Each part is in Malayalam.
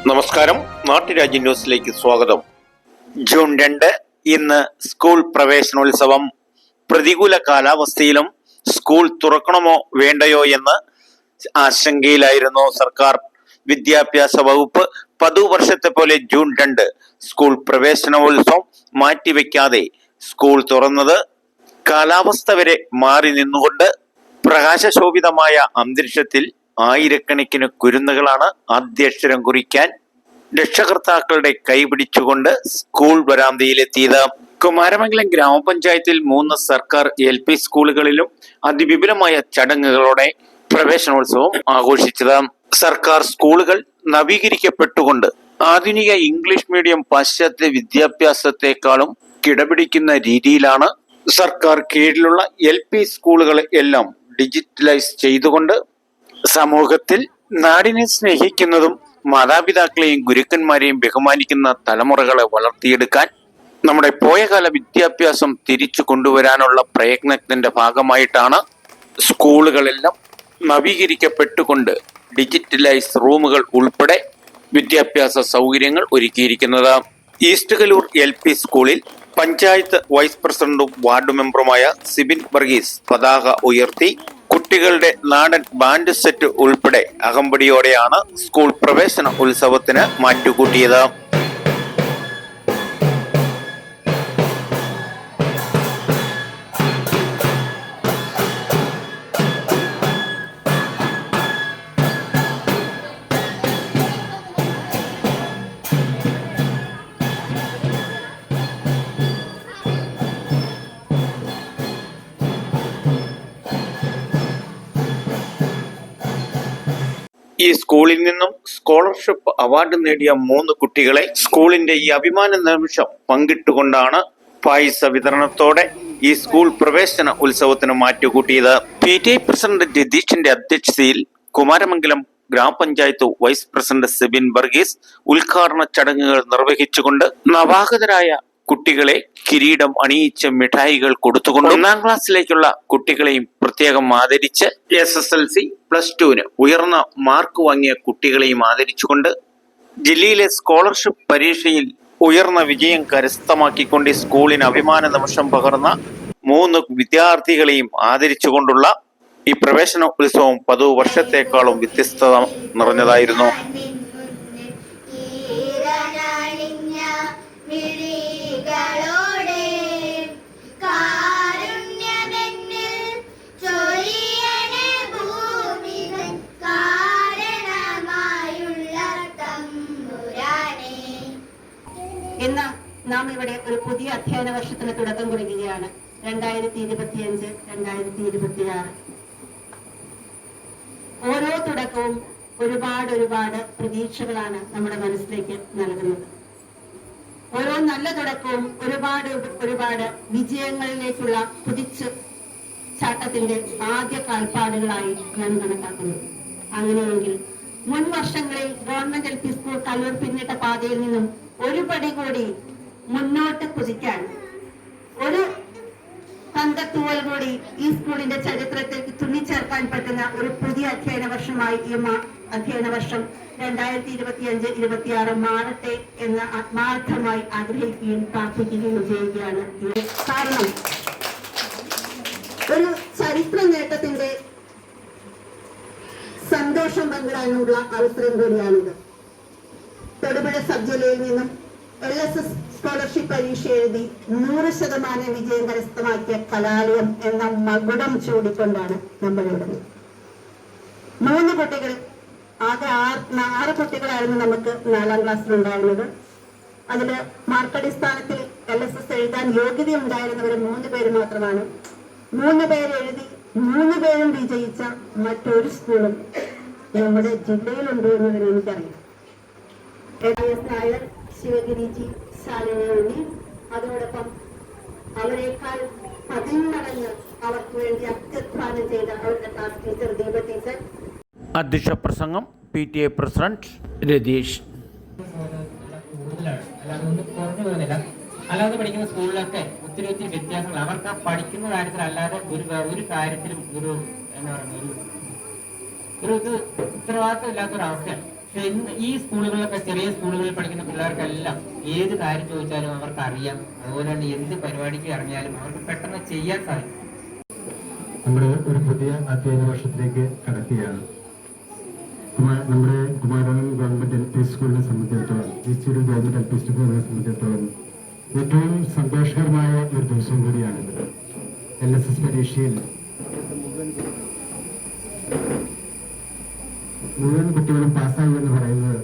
നമസ്കാരം, നാട്ടുരാജ്യ ന്യൂസിലേക്ക് സ്വാഗതം. ജൂൺ 2 ഇന്ന് സ്കൂൾ പ്രവേശനോത്സവം. പ്രതികൂല കാലാവസ്ഥയിലും സ്കൂൾ തുറക്കണമോ വേണ്ടയോ എന്ന് ആശങ്കയിലായിരുന്നു സർക്കാർ. വിദ്യാഭ്യാസ വകുപ്പ് പുതുവർഷത്തെ പോലെ ജൂൺ 2 സ്കൂൾ പ്രവേശനോത്സവം മാറ്റിവെക്കാതെ സ്കൂൾ തുറന്നത് കാലാവസ്ഥ വരെ മാറി നിന്നുകൊണ്ട് പ്രകാശശോഭിതമായ അന്തരീക്ഷത്തിൽ ആയിരക്കണക്കിന് കുരുന്നുകളാണ് ആദ്യാക്ഷരം കുറിക്കാൻ രക്ഷകർത്താക്കളുടെ കൈപിടിച്ചുകൊണ്ട് സ്കൂൾ വരാന്തയിലെത്തിയത്. കുമാരമംഗലം ഗ്രാമപഞ്ചായത്തിൽ 3 സർക്കാർ LP സ്കൂളുകളിലും അതിവിപുലമായ ചടങ്ങുകളോടെ പ്രവേശനോത്സവം ആഘോഷിച്ചത്. സർക്കാർ സ്കൂളുകൾ നവീകരിക്കപ്പെട്ടുകൊണ്ട് ആധുനിക ഇംഗ്ലീഷ് മീഡിയം പാശ്ചാത്യ വിദ്യാഭ്യാസത്തെക്കാളും കിടപിടിക്കുന്ന രീതിയിലാണ് സർക്കാർ കീഴിലുള്ള LP സ്കൂളുകളെ എല്ലാം ഡിജിറ്റലൈസ് ചെയ്തുകൊണ്ട് സമൂഹത്തിൽ നാടിനെ സ്നേഹിക്കുന്നതും മാതാപിതാക്കളെയും ഗുരുക്കന്മാരെയും ബഹുമാനിക്കുന്ന തലമുറകളെ വളർത്തിയെടുക്കാൻ നമ്മുടെ പോയകാല വിദ്യാഭ്യാസം തിരിച്ചു കൊണ്ടുവരാനുള്ള പ്രയത്നത്തിന്റെ ഭാഗമായിട്ടാണ് സ്കൂളുകളെല്ലാം നവീകരിക്കപ്പെട്ടുകൊണ്ട് ഡിജിറ്റലൈസ് റൂമുകൾ ഉൾപ്പെടെ വിദ്യാഭ്യാസ സൗകര്യങ്ങൾ ഒരുക്കിയിരിക്കുന്നത്. ഈസ്റ്റ് കലൂർ LP സ്കൂളിൽ പഞ്ചായത്ത് വൈസ് പ്രസിഡന്റും വാർഡ് മെമ്പറുമായ സിബിൻ വർഗീസ് പതാക ഉയർത്തി കുട്ടികളുടെ നാടൻ ബാൻഡ് സെറ്റ് ഉൾപ്പെടെ അകമ്പടിയോടെയാണ് സ്കൂൾ പ്രവേശന ഉത്സവത്തിന് മാറ്റുകൂട്ടിയത്. ഈ സ്കൂളിൽ നിന്നും സ്കോളർഷിപ്പ് അവാർഡ് നേടിയ 3 കുട്ടികളെ സ്കൂളിന്റെ ഈ അഭിമാന നിമിഷം പങ്കിട്ടുകൊണ്ടാണ് പായസ വിതരണത്തോടെ ഈ സ്കൂൾ പ്രവേശന ഉത്സവത്തിന് മാറ്റുകൂട്ടിയത്. PTA പ്രസിഡന്റ് രതീഷിന്റെ അധ്യക്ഷതയിൽ കുമാരമംഗലം ഗ്രാമപഞ്ചായത്ത് വൈസ് പ്രസിഡന്റ് സിബിൻ വർഗീസ് ഉദ്ഘാടന ചടങ്ങുകൾ നിർവഹിച്ചുകൊണ്ട് നവാഗതരായ കുട്ടികളെ കിരീടം അണിയിച്ച് മിഠായികൾ കൊടുത്തുകൊണ്ട് 1ാം ക്ലാസ്സിലേക്കുള്ള കുട്ടികളെയും പ്രത്യേകം ആദരിച്ച് SSLC +2 ഉയർന്ന മാർക്ക് വാങ്ങിയ കുട്ടികളെയും ആദരിച്ചുകൊണ്ട് ജില്ലയിലെ സ്കോളർഷിപ്പ് പരീക്ഷയിൽ ഉയർന്ന വിജയം കരസ്ഥമാക്കിക്കൊണ്ട് സ്കൂളിന് അഭിമാന നിമിഷം പകർന്ന 3 വിദ്യാർത്ഥികളെയും ആദരിച്ചുകൊണ്ടുള്ള ഈ പ്രവേശന ഉത്സവം 10 വർഷത്തെക്കാളും വ്യത്യസ്തത നിറഞ്ഞതായിരുന്നു. ഇന്ന് നാം ഇവിടെ ഒരു പുതിയ അധ്യയന വർഷത്തിന് തുടക്കം കുറിക്കുകയാണ്. 2025-2026. ഓരോ തുടക്കവും ഒരുപാട് പ്രതീക്ഷകളാണ് നമ്മുടെ മനസ്സിലേക്ക് നൽകുന്നത്. ഓരോ നല്ല തുടക്കവും ഒരുപാട് വിജയങ്ങളിലേക്കുള്ള കുതിച്ചു ചാട്ടത്തിന്റെ ആദ്യ കാൽപ്പാടുകളായി ഞാൻ കണക്കാക്കുന്നു. അങ്ങനെയെങ്കിൽ മുൻ വർഷങ്ങളിൽ ഗവൺമെന്റ് LP സ്കൂൾ കല്ലൂർ പിന്നിട്ട പാതയിൽ നിന്നും ഒരു പടി കൂടി മുന്നോട്ട് കുതിക്കാൻ, ഒരു തങ്കത്തൂവൽ കൂടി ഈ സ്കൂളിന്റെ ചരിത്രത്തിൽ തുന്നിച്ചേർക്കാൻ പറ്റുന്ന ഒരു പുതിയ അധ്യയന വർഷമായി ഈ അധ്യയന വർഷം 2025-26 മാറട്ടെ എന്ന് ആത്മാർത്ഥമായി ആഗ്രഹിക്കുകയും പ്രാർത്ഥിക്കുകയും ചെയ്യുകയാണ്. കാരണം ഒരു ചരിത്ര നേട്ടത്തിന്റെ സന്തോഷം പങ്കിടാനുള്ള അവസരം കൂടിയാണിത്. തൊടുപുഴ സബ് ജില്ലയിൽ നിന്നും LSS സ്കോളർഷിപ്പ് പരീക്ഷ എഴുതി 100% വിജയം കരസ്ഥമാക്കിയ കലാലയം എന്ന മകുടം ചൂടിക്കൊണ്ടാണ് നമ്മളിവിടെ. 3 കുട്ടികൾ, ആകെ 6 കുട്ടികളായിരുന്നു നമുക്ക് 4ാം ക്ലാസ്സിലുണ്ടായിരുന്നത്. അതില് മാർക്കടിസ്ഥാനത്തിൽ LSS എഴുതാൻ യോഗ്യതയുണ്ടായിരുന്നവർ 3 പേര് മാത്രമാണ്. 3 പേര് എഴുതി 3 പേരും വിജയിച്ച മറ്റൊരു സ്കൂളും നമ്മുടെ ജില്ലയിലുണ്ട് എന്നതിന് എനിക്കറിയാം. നായർ, ശിവഗിരിജി, ശാലിനി, അതോടൊപ്പം അവരെക്കാൾ 10 മടങ്ങ് അവർക്ക് വേണ്ടി അത്യധ്വാനം ചെയ്ത അവരുടെ ക്ലാസ് ടീച്ചർ ദീപ ടീച്ചർ. അധ്യക്ഷ പ്രസംഗം PTA പ്രസിഡന്റ് രതീഷ്. അല്ലാതെ പഠിക്കുന്ന സ്കൂളിലൊക്കെ ഒത്തിരി വ്യത്യാസങ്ങൾ. അവർക്ക് ആ പഠിക്കുന്ന കാര്യത്തിൽ അല്ലാതെ ഒരു കാര്യത്തിലും ഒരു എന്താ പറയുക ഒരു ഉത്തരവാദിത്വം ഇല്ലാത്തൊരവസ്ഥയാണ്. ഈ സ്കൂളുകളിലൊക്കെ ചെറിയ സ്കൂളുകളിൽ പഠിക്കുന്ന പിള്ളേർക്കെല്ലാം ഏത് കാര്യം ചോദിച്ചാലും അവർക്ക് അറിയാം. അതുപോലെ തന്നെ എന്ത് പരിപാടിക്ക് ഇറങ്ങിയാലും അവർക്ക് പെട്ടെന്ന് ചെയ്യാൻ സാധിക്കും. നമ്മുടെ ഒരു പുതിയ അധ്യയന വർഷത്തിലേക്ക് കടക്കുകയാണ്. നമ്മുടെ കുമാരകം ഗവൺമെന്റ് LP സ്കൂളിനെ സംബന്ധിച്ചിടത്തോളം, ഈസ്റ്റൂർ ഗവൺമെന്റ് LP സ്കൂളിനെ സംബന്ധിച്ചിടത്തോളം ഏറ്റവും സന്തോഷകരമായ ഒരു ദിവസം കൂടിയാണിത്. LSS പരീക്ഷയിൽ മുഴുവൻ കുട്ടികളും പാസ്സായി എന്ന് പറയുന്നത്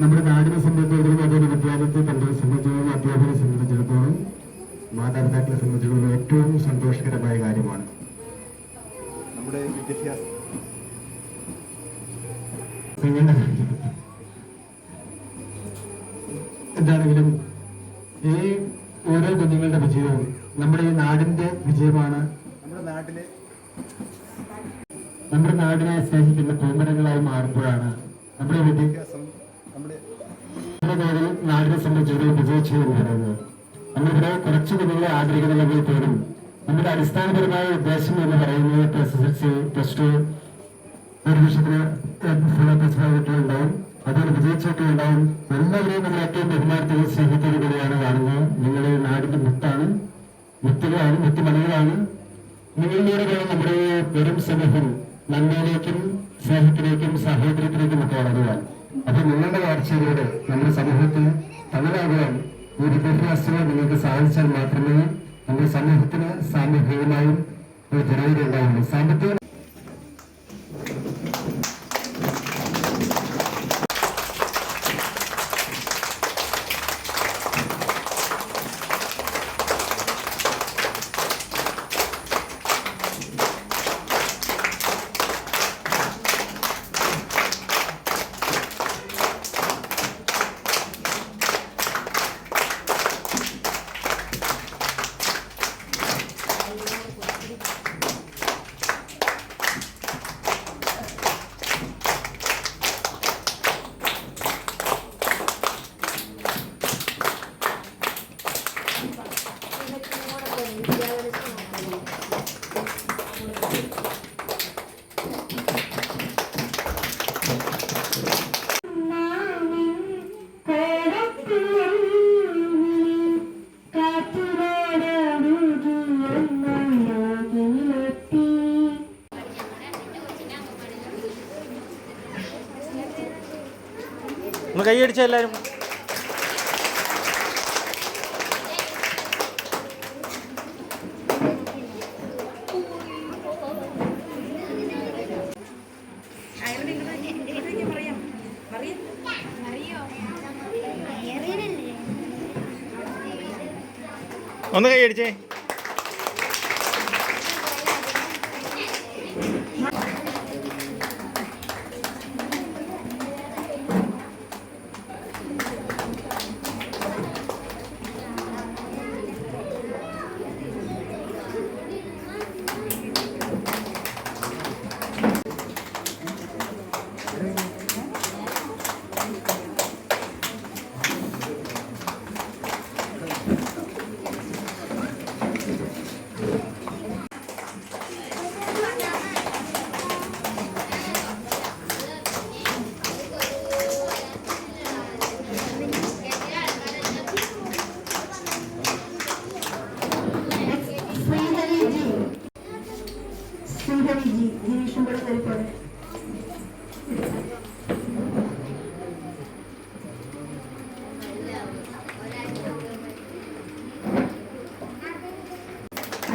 നമ്മുടെ നാടിനെ സംബന്ധിച്ചിടത്തോളം, അതൊരു വിദ്യാലയത്തെ സംബന്ധിച്ചിടത്തോളം, അധ്യാപകരെ സംബന്ധിച്ചിടത്തോളം, മാതാപിതാക്കളെ സംബന്ധിച്ചിടത്തോളം ഏറ്റവും സന്തോഷകരമായ കാര്യമാണ്. നമ്മുടെ വിദ്യാഭ്യാസം എന്താണെങ്കിലും ഈ ഓരോ കുഞ്ഞുങ്ങളുടെ വിജയവും നമ്മുടെ ഈ നാടിന്റെ വിജയമാണ്. നമ്മുടെ നാടിനെ സ്നേഹിക്കുന്ന പൂമരങ്ങളായി മാറുമ്പോഴാണ് നമ്മുടെ വിദ്യാഭ്യാസം നമ്മുടെ നാടിനെ സംബന്ധിച്ചിടത്തോളം വിജയിച്ചു എന്ന് പറയുന്നത്. നമ്മളിവിടെ കുറച്ച് കുഞ്ഞുങ്ങളെ ആദരിക്കുന്നുണ്ടെങ്കിൽ പോലും നമ്മുടെ അടിസ്ഥാനപരമായ ഉദ്ദേശം എന്ന് പറയുന്നത് SSLC, +2 ഒരു വർഷത്തിന് ഉണ്ടാവും, അതുപോലെ വിജയിച്ചൊക്കെ ഉണ്ടാവും. എല്ലാവരെയും നമ്മൾ ഏറ്റവും ബഹുമാനത്തോടെ സ്നേഹത്തോടു കൂടിയാണ് കാണുന്നത്. നിങ്ങളുടെ നാടിന്റെ മുത്താണ്, മുത്തുകളാണ്, മുത്തുമണികളാണ്. നിങ്ങളിലൂടെയാണ് നമ്മുടെ വെറും സമൂഹം നന്മയിലേക്കും സ്നേഹത്തിലേക്കും സാഹോദര്യത്തിലേക്കും ഒക്കെ വളരുവാൻ. അപ്പൊ നിങ്ങളുടെ വളർച്ചയിലൂടെ നമ്മുടെ സമൂഹത്തിൽ തണലാകുവാൻ ഈ വിദ്യാഭ്യാസങ്ങൾ നിങ്ങൾക്ക് സാധിച്ചാൽ മാത്രമേ നമ്മുടെ സമൂഹത്തിന് സാമൂഹികമായും ഒരു പുരോഗതി ഉണ്ടാവുള്ളൂ. സാമ്പത്തിക ഒന്ന് കൈയടിച്ച എല്ലാവരും. ഒന്ന് കൈയടിച്ചേ. ജിനീഷും കൂടെ കയറിപ്പോടെ.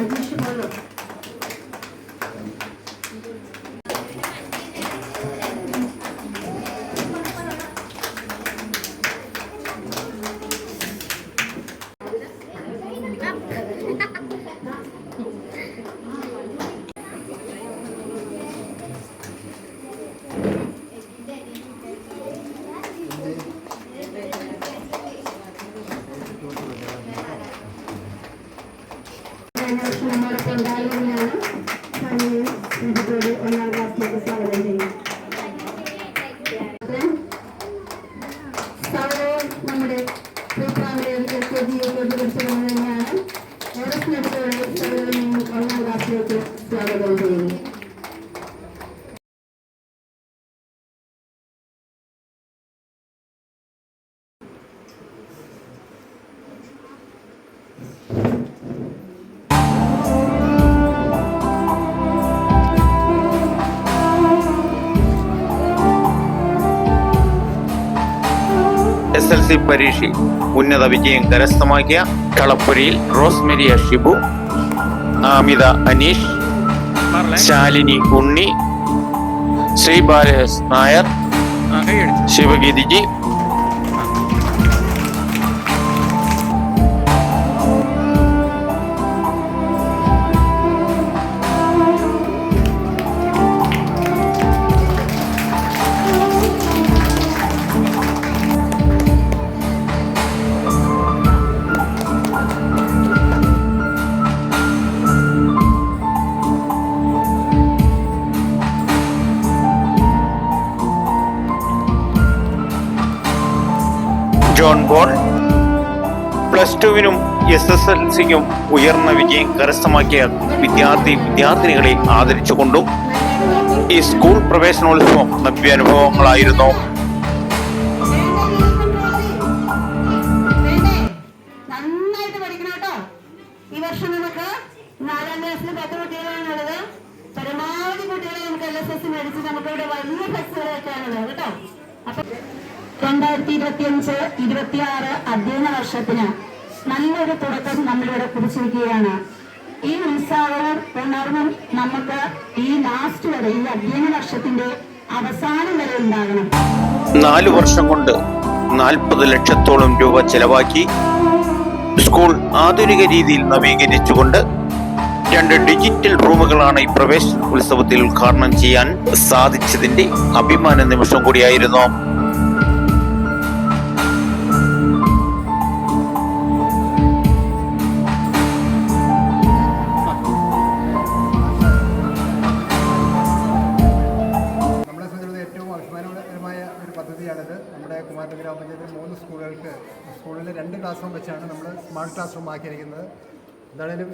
അജീഷ് പോലോ. നമ്മളിപ്പോൾ ഉണ്ടായിരുന്നതാണ്. ഒന്നാം ക്ലാസ്സിലേക്ക് സ്വാഗതം ചെയ്യും. സ്വാഗതവും നമ്മുടെ LKG തന്നെയാണ്. ഓരോ സ്നേഹത്തോടെ സ്വാഗതം ഒന്നാം ക്ലാസ്സിലേക്ക് സ്വാഗതം ചെയ്യുന്നു. SSLC പരീക്ഷയിൽ ഉന്നത വിജയം കരസ്ഥമാക്കിയ കളപ്പുരയിൽ റോസ്മെരിയ ഷിബു, ആമിത അനീഷ്, ശാലിനി ഉണ്ണി, ശ്രീബാലസ് നായർ, ശിവഗീതിജി, ജോൺ ബോൾ. +2-നും SSLC-ക്കും ഉയർന്ന വിജയം കരസ്ഥമാക്കിയ വിദ്യാർത്ഥിനികളെ ആദരിച്ചുകൊണ്ടും ഈ സ്കൂൾ പ്രവേശനോത്സവം നവ്യാനുഭവങ്ങളായിരുന്നു. നന്നായിട്ട് പഠിക്കണം കേട്ടോ. ഈ വർഷം നമുക്ക് 4ാം ക്ലാസ്സിൽ 10 കുട്ടികളാണുള്ളത്. പരമാവധി കുട്ടികളെ നമുക്ക് LSS മേടിച്ച് നമുക്കിവിടെ വലിയ ഫെസ്റ്റിവൽ വെക്കാനുള്ളത് കേട്ടോ. അപ്പൊ 2025-26 അധ്യയന വർഷത്തിന് നല്ലൊരു തുടക്കം നമ്മളിവിടെ കുറിച്ചിരിക്കുകയാണ്. ഈ ഉത്സാഹവും ഉണർവും നമുക്ക് ഈ ലാസ്റ്റ് വരെ, ഈ അധ്യയന വർഷത്തിന്റെ അവസാനം വരെ ഉണ്ടാകണം. 4 വർഷം കൊണ്ട് 40 ലക്ഷത്തോളം രൂപ ചെലവാക്കി സ്കൂൾ ആധുനിക രീതിയിൽ നവീകരിച്ചുകൊണ്ട് 2 ഡിജിറ്റൽ റൂമുകളാണ് ഈ പ്രവേശന ഉത്സവത്തിൽ ഉദ്ഘാടനം ചെയ്യാൻ സാധിച്ചതിന്റെ അഭിമാന നിമിഷം കൂടിയായിരുന്നു. പദ്ധതിയാണിത്. നമ്മുടെ കുമാരൻ ഗ്രാമപഞ്ചായത്തിൽ 3 സ്കൂളിൽ 2 ക്ലാസ് റൂം വെച്ചാണ് നമ്മൾ സ്മാർട്ട് ക്ലാസ് റൂം ആക്കിയിരിക്കുന്നത്. എന്താണേലും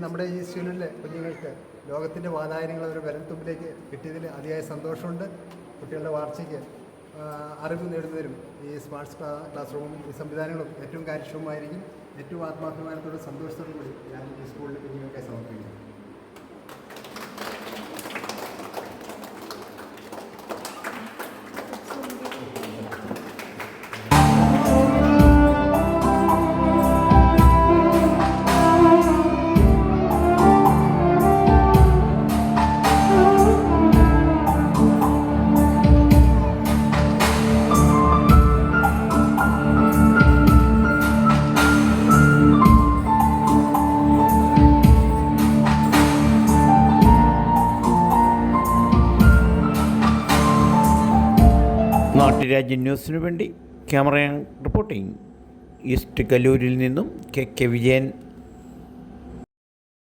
നമ്മുടെ ഈ സ്കൂളിലെ കുഞ്ഞുങ്ങൾക്ക് ലോകത്തിൻ്റെ വാതായനങ്ങൾ ഒരു വിരൽത്തുമ്പിലേക്ക് കിട്ടിയതിൽ അതിയായ സന്തോഷമുണ്ട്. കുട്ടികളുടെ വളർച്ചയ്ക്ക് അറിവ് നേടുന്നതിനും ഈ സ്മാർട്ട് ക്ലാസ് റൂമും ഈ സംവിധാനങ്ങളും ഏറ്റവും കാര്യക്ഷമമായിരിക്കും. ഏറ്റവും ആത്മാഭിമാനത്തോടും സന്തോഷത്തോടും കൂടി ഞാൻ ഈ സ്കൂളിലെ കുഞ്ഞുങ്ങൾക്കായി സമർപ്പിക്കുന്നു. നാട്ടുരാജ്യ ന്യൂസിനു വേണ്ടി ക്യാമറ റിപ്പോർട്ടിംഗ് ഈസ്റ്റ് കല്ലൂരിൽ നിന്നും KK വിജയൻ.